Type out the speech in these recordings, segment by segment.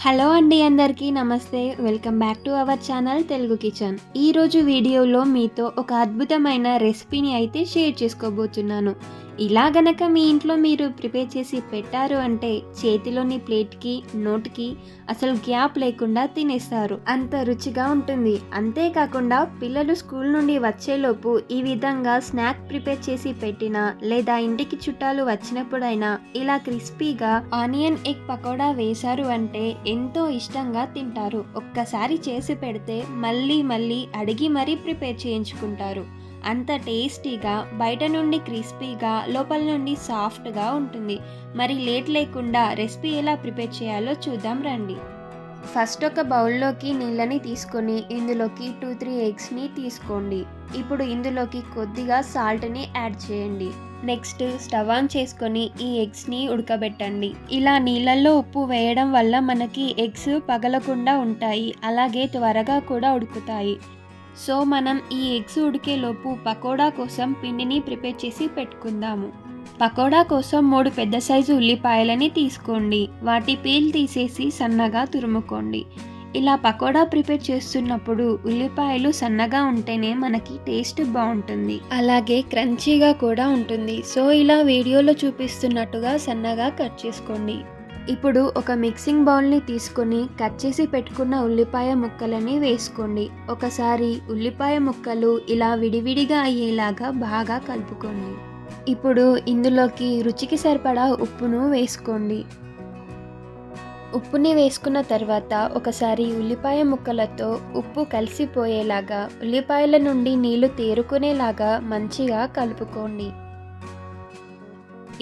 Hello అండి, అందరికీ నమస్తే. Welcome back to our channel Telugu kitchen. ఈరోజు వీడియోలో మీతో ఒక అద్భుతమైన రెసిపీని అయితే షేర్ చేసుకోబోతున్నాను. ఇలా గనక మీ ఇంట్లో మీరు ప్రిపేర్ చేసి పెట్టారు అంటే చేతిలోని ప్లేట్కి నోటికి అసలు గ్యాప్ లేకుండా తినేస్తారు. అంత రుచిగా ఉంటుంది. అంతేకాకుండా పిల్లలు స్కూల్ నుండి వచ్చేలోపు ఈ విధంగా స్నాక్ ప్రిపేర్ చేసి పెట్టినా లేదా ఇంటికి చుట్టాలు వచ్చినప్పుడైనా ఇలా క్రిస్పీగా ఆనియన్ ఎగ్ పకోడా వేశారు అంటే ఎంతో ఇష్టంగా తింటారు. ఒక్కసారి చేసి పెడితే మళ్ళీ మళ్ళీ అడిగి మరీ ప్రిపేర్ చేయించుకుంటారు. అంత టేస్టీగా, బయట నుండి క్రిస్పీగా, లోపల నుండి సాఫ్ట్గా ఉంటుంది. మరి లేట్ లేకుండా రెసిపీ ఎలా ప్రిపేర్ చేయాలో చూద్దాం రండి. ఫస్ట్ ఒక బౌల్లోకి నీళ్ళని తీసుకొని ఇందులోకి 2-3 ఎగ్స్ని తీసుకోండి. ఇప్పుడు ఇందులోకి కొద్దిగా సాల్ట్ని యాడ్ చేయండి. నెక్స్ట్ స్టవ్ ఆన్ చేసుకొని ఈ ఎగ్స్ని ఉడకబెట్టండి. ఇలా నీళ్ళల్లో ఉప్పు వేయడం వల్ల మనకి ఎగ్స్ పగలకుండా ఉంటాయి, అలాగే త్వరగా కూడా ఉడుకుతాయి. సో మనం ఈ ఎగ్స్ ఉడికేలోపు పకోడా కోసం పిండిని ప్రిపేర్ చేసి పెట్టుకుందాము. పకోడా కోసం 3 పెద్ద సైజు ఉల్లిపాయలని తీసుకోండి. వాటి పీల్ తీసేసి సన్నగా తురుముకోండి. ఇలా పకోడా ప్రిపేర్ చేస్తున్నప్పుడు ఉల్లిపాయలు సన్నగా ఉంటేనే మనకి టేస్ట్ బాగుంటుంది, అలాగే క్రంచీగా కూడా ఉంటుంది. సో ఇలా వీడియోలో చూపిస్తున్నట్టుగా సన్నగా కట్ చేసుకోండి. ఇప్పుడు ఒక మిక్సింగ్ బౌల్ని తీసుకొని కట్ చేసి పెట్టుకున్న ఉల్లిపాయ ముక్కలని వేసుకోండి. ఒకసారి ఉల్లిపాయ ముక్కలు ఇలా విడివిడిగా అయ్యేలాగా బాగా కలుపుకోండి. ఇప్పుడు ఇందులోకి రుచికి సరిపడా ఉప్పును వేసుకోండి. ఉప్పుని వేసుకున్న తర్వాత ఒకసారి ఉల్లిపాయ ముక్కలతో ఉప్పు కలిసిపోయేలాగా, ఉల్లిపాయల నుండి నీళ్లు తేరుకునేలాగా మంచిగా కలుపుకోండి.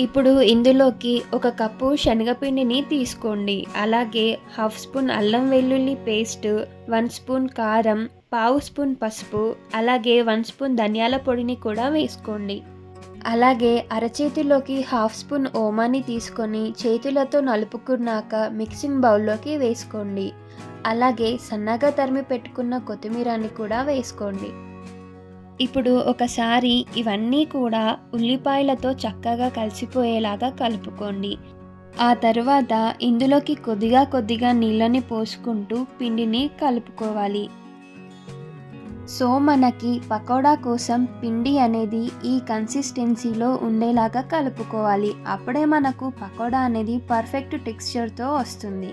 ఇప్పుడు ఇందులోకి 1 కప్పు శనగపిండిని తీసుకోండి. అలాగే 1/2 స్పూన్ అల్లం వెల్లుల్లి పేస్ట్, 1 స్పూన్ కారం, 1/2 స్పూన్ పసుపు, అలాగే 1 స్పూన్ ధనియాల పొడిని కూడా వేసుకోండి. అలాగే అరచేతిలోకి 1/2 స్పూన్ ఓమాని తీసుకొని చేతులతో నలుపుకున్నాక మిక్సింగ్ బౌల్లోకి వేసుకోండి. అలాగే సన్నగా తరిమి పెట్టుకున్న కొత్తిమీరని కూడా వేసుకోండి. ఇప్పుడు ఒకసారి ఇవన్నీ కూడా ఉల్లిపాయలతో చక్కగా కలిసిపోయేలాగా కలుపుకోండి. ఆ తర్వాత ఇందులోకి కొద్దిగా నీళ్ళని పోసుకుంటూ పిండిని కలుపుకోవాలి. సో మనకి పకోడా కోసం పిండి అనేది ఈ కన్సిస్టెన్సీలో ఉండేలాగా కలుపుకోవాలి. అప్పుడే మనకు పకోడా అనేది పర్ఫెక్ట్ టెక్స్చర్తో వస్తుంది.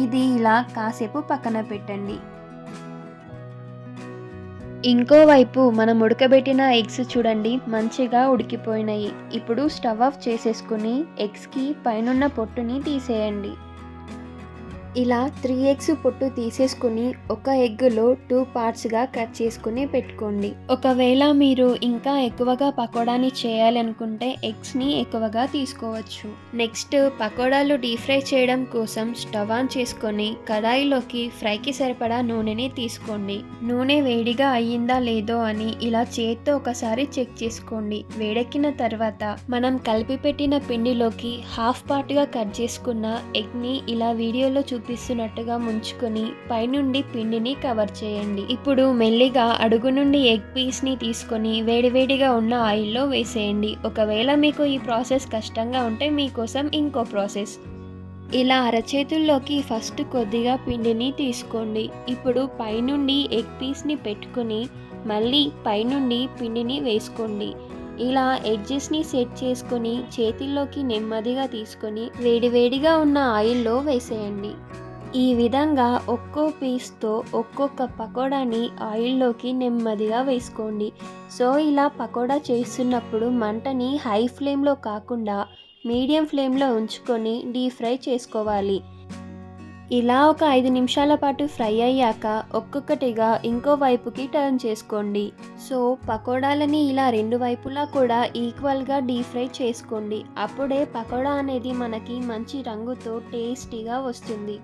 ఇది ఇలా కాసేపు పక్కన పెట్టండి. ఇంకోవైపు మనం ఉడకబెట్టిన ఎగ్స్ చూడండి, మంచిగా ఉడికిపోయినాయి. ఇప్పుడు స్టవ్ ఆఫ్ చేసేసుకుని ఎగ్స్కి పైనున్న పొట్టుని తీసేయండి. ఇలా 3 ఎగ్స్ పొట్టు తీసేసుకుని ఒక ఎగ్లో 2 పార్ట్స్గా కట్ చేసుకుని పెట్టుకోండి. ఒకవేళ మీరు ఇంకా ఎక్కువగా పకోడాని చేయాలనుకుంటే ఎగ్స్ని ఎక్కువగా తీసుకోవచ్చు. నెక్స్ట్ పకోడాలు డీప్ ఫ్రై చేయడం కోసం స్టవ్ ఆన్ చేసుకొని కడాయిలోకి ఫ్రైకి సరిపడా నూనెని తీసుకోండి. నూనె వేడిగా అయ్యిందా లేదో అని ఇలా చేత్తో ఒకసారి చెక్ చేసుకోండి. వేడెక్కిన తర్వాత మనం కలిపి పెట్టిన పిండిలోకి హాఫ్ పార్ట్గా కట్ చేసుకున్న ఎగ్ని ఇలా వీడియోలో చూపిస్తున్నట్టుగా ముంచుకొని పైనుండి పిండిని కవర్ చేయండి. ఇప్పుడు మెల్లిగా అడుగు నుండి ఎగ్ పీస్ ని తీసుకొని వేడివేడిగా ఉన్న ఆయిల్లో వేసేయండి. ఒకవేళ మీకు ఈ ప్రాసెస్ కష్టంగా ఉంటే మీకోసం ఇంకో ప్రాసెస్. ఇలా అరచేతుల్లోకి ఫస్ట్ కొద్దిగా పిండిని తీసుకోండి. ఇప్పుడు పైనుండి ఎగ్ పీస్ని పెట్టుకుని మళ్ళీ పైనుండి పిండిని వేసుకోండి. ఇలా ఎడ్జెస్ని సెట్ చేసుకొని చేతిల్లోకి నెమ్మదిగా తీసుకొని వేడివేడిగా ఉన్న ఆయిల్లో వేసేయండి. ఈ విధంగా ఒక్కో పీస్తో ఒక్కొక్క పకోడాని ఆయిల్లోకి నెమ్మదిగా వేసుకోండి. సో ఇలా పకోడా చేస్తున్నప్పుడు మంటని హై ఫ్లేమ్లో కాకుండా మీడియం ఫ్లేమ్లో ఉంచుకొని డీప్ ఫ్రై చేసుకోవాలి. ఇలా ఒక 5 నిమిషాల పాటు ఫ్రై అయ్యాక ఒక్కొక్కటిగా ఇంకో వైపుకి టర్న్ చేసుకోండి. సో పకోడాలని ఇలా 2 వైపులా కూడా ఈక్వల్గా డీప్ ఫ్రై చేసుకోండి. అప్పుడే పకోడా అనేది మనకి మంచి రంగుతో టేస్టీగా వస్తుంది.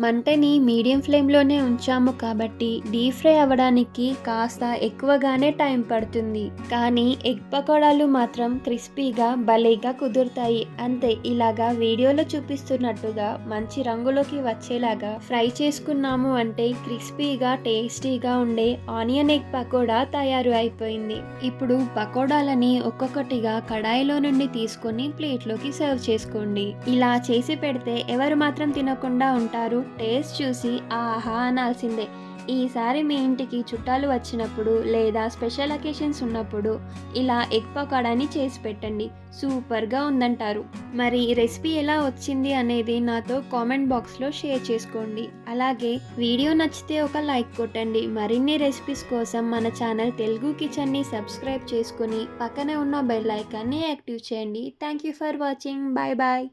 మంటని మీడియం ఫ్లేమ్లోనే ఉంచాము కాబట్టి డీప్ ఫ్రై అవ్వడానికి కాస్త ఎక్కువగానే టైం పడుతుంది. కానీ ఎగ్ పకోడాలు మాత్రం క్రిస్పీగా భలేగా కుదురుతాయి. అంతే, ఇలాగా వీడియోలో చూపిస్తున్నట్టుగా మంచి రంగులోకి వచ్చేలాగా ఫ్రై చేసుకున్నాము అంటే క్రిస్పీగా టేస్టీగా ఉండే ఆనియన్ ఎగ్ పకోడా తయారు అయిపోయింది. ఇప్పుడు పకోడాలని ఒక్కొక్కటిగా కడాయిలో నుండి తీసుకొని ప్లేట్లోకి సర్వ్ చేసుకోండి. ఇలా చేసి పెడితే ఎవరు మాత్రం తినకుండా ఉంటారు? టేస్ట్ చూసి ఆహా అనాల్సిందే. ఈసారి మీ ఇంటికి చుట్టాలు వచ్చినప్పుడు లేదా స్పెషల్ అకేషన్స్ ఉన్నప్పుడు ఇలా ఎగ్ పకోడాని చేసి పెట్టండి. సూపర్‌గా ఉందంటారు. మరి రెసిపీ ఎలా వచ్చింది అనేది నాతో కామెంట్ బాక్స్‌లో షేర్ చేసుకోండి. అలాగే వీడియో నచ్చితే ఒక లైక్ కొట్టండి. మరిన్ని రెసిపీస్ కోసం మన ఛానల్ తెలుగు కిచెన్‌ని సబ్స్క్రైబ్ చేసుకొని పక్కనే ఉన్న బెల్ ఐకాన్‌ని యాక్టివ్ చేయండి. Thank you for watching. Bye bye.